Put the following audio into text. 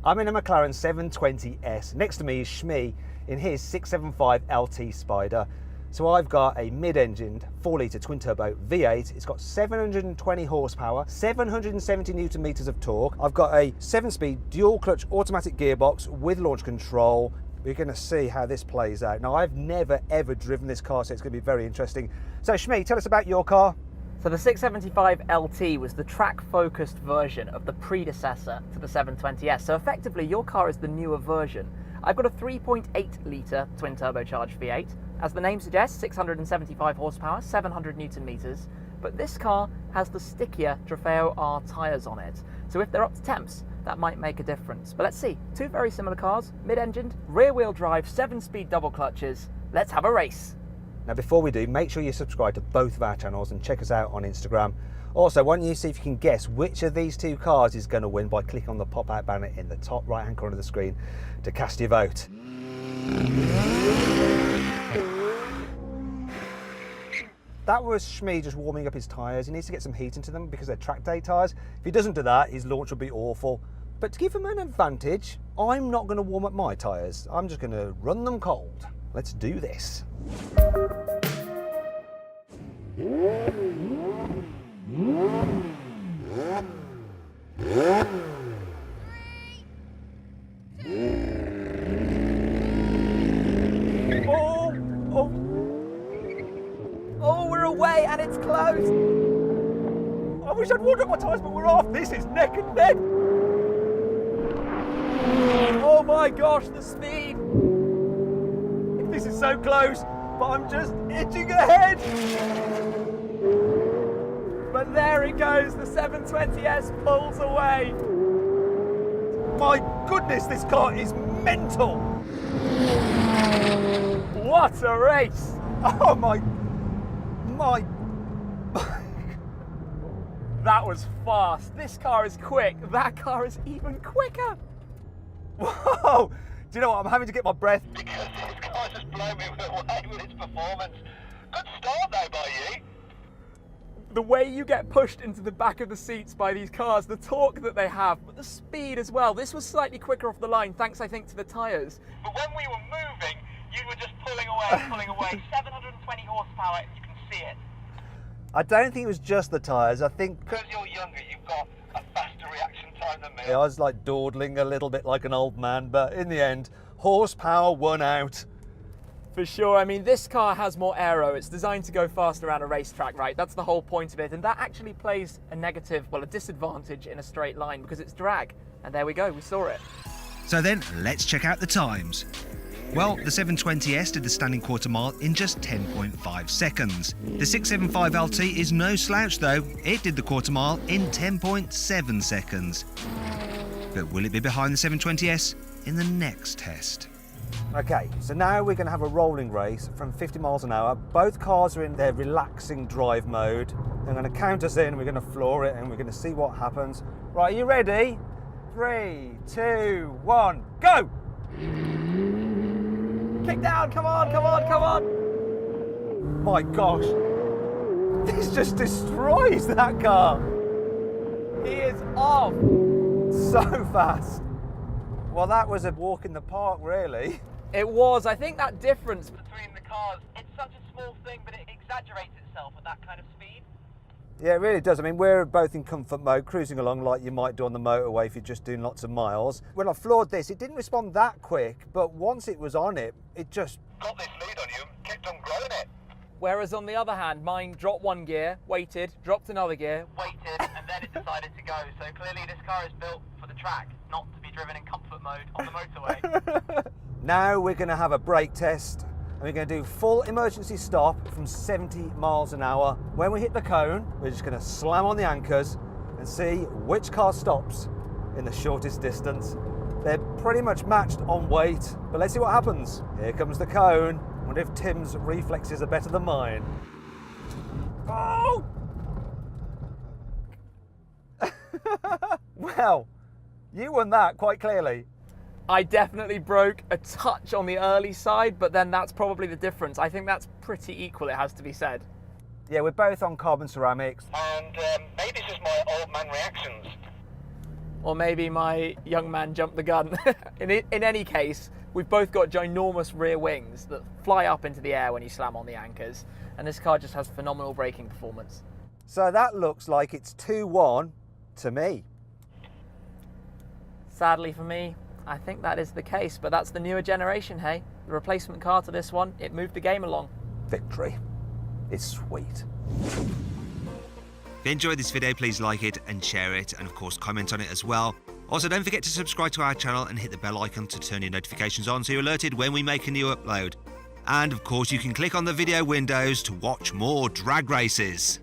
I'm in a McLaren 720S. Next to me is Shmee in his 675 LT Spider. So I've got a mid-engined 4-litre twin-turbo V8. It's got 720 horsepower, 770 newton meters of torque. I've got a 7-speed dual-clutch automatic gearbox with launch control. We're going to see how this plays out. Now, I've never, ever driven this car, so it's going to be very interesting. So, Shmee, tell us about your car. So the 675 LT was the track-focused version of the predecessor to the 720S. So effectively, your car is the newer version. I've got a 3.8-litre twin-turbocharged V8. As the name suggests, 675 horsepower, 700 newton meters. But this car has the stickier Trofeo R tyres on it. So if they're up to temps, that might make a difference. But let's see, two very similar cars, mid-engined, rear-wheel drive, 7-speed double clutches. Let's have a race. Now, before we do, make sure you subscribe to both of our channels and check us out on Instagram. Also, why don't you see if you can guess which of these two cars is going to win by clicking on the pop-out banner in the top right-hand corner of the screen to cast your vote. That was Shmee just warming up his tyres. He needs to get some heat into them because they're track day tyres. If he doesn't do that, his launch will be awful. But to give him an advantage, I'm not going to warm up my tyres. I'm just going to run them cold. Let's do this. Oh, we're away and it's closed. I wish I'd warmed up my tyres, but we're off. This is neck and neck. Oh my gosh, the speed. This is so close, but I'm just itching ahead. But there it goes, the 720S pulls away. My goodness, this car is mental. What a race. Oh my. That was fast. This car is quick. That car is even quicker. Whoa. Do you know what? I'm having to get my breath. Because this car just blew me away with its performance. Good start though by you. The way you get pushed into the back of the seats by these cars, the torque that they have, but the speed as well. This was slightly quicker off the line, thanks I think to the tyres. But when we were moving, you were just pulling away. 720 horsepower, you can see it. I don't think it was just the tyres. I think Because you're younger, you've got a faster reaction time than me. I was like dawdling a little bit like an old man, but in the end, horsepower won out. For sure. I mean, this car has more aero. It's designed to go fast around a racetrack, right? That's the whole point of it. And that actually plays a negative, well, a disadvantage in a straight line because it's drag. And there we go, we saw it. So then, let's check out the times. Well, the 720S did the standing quarter mile in just 10.5 seconds. The 675 LT is no slouch though. It did the quarter mile in 10.7 seconds. But will it be behind the 720S in the next test? Okay, so now we're going to have a rolling race from 50 miles an hour. Both cars are in their relaxing drive mode. They're going to count us in, we're going to floor it, and we're going to see what happens. Right, are you ready? 3, 2, 1, go! Kick down, come on, come on, come on. My gosh, this just destroys that car. He is off. So fast. Well, that was a walk in the park, really. It was. I think that difference Between the cars, it's such a small thing, but it exaggerates itself at that kind of speed. Yeah, it really does. I mean, we're both in comfort mode, cruising along like you might do on the motorway if you're just doing lots of miles. When I floored this, it didn't respond that quick, but once it was on it, it just... Got this lead on you, kept on growing it. Whereas on the other hand, mine dropped one gear, waited, dropped another gear. Waited, and then it decided to go. So clearly this car is built for the track, not to be driven in comfort mode on the motorway. Now we're going to have a brake test, and we're going to do full emergency stop from 70 miles an hour. When we hit the cone, we're just going to slam on the anchors and see which car stops in the shortest distance. They're pretty much matched on weight, but let's see what happens. Here comes the cone. I wonder if Tim's reflexes are better than mine. Oh! Well, you won that quite clearly. I definitely broke a touch on the early side, but then that's probably the difference. I think that's pretty equal, it has to be said. Yeah, we're both on carbon ceramics. And maybe it's just my old man reactions. or maybe my young man jumped the gun. In any case, we've both got ginormous rear wings that fly up into the air when you slam on the anchors, and this car just has phenomenal braking performance. So that looks like it's 2-1 to me. Sadly for me, I think that is the case, but that's the newer generation, hey? The replacement car to this one, it moved the game along. Victory is sweet. If you enjoyed this video, please like it and share it, and of course comment on it as well. Also, don't forget to subscribe to our channel and hit the bell icon to turn your notifications on so you're alerted when we make a new upload. And of course, you can click on the video windows to watch more drag races.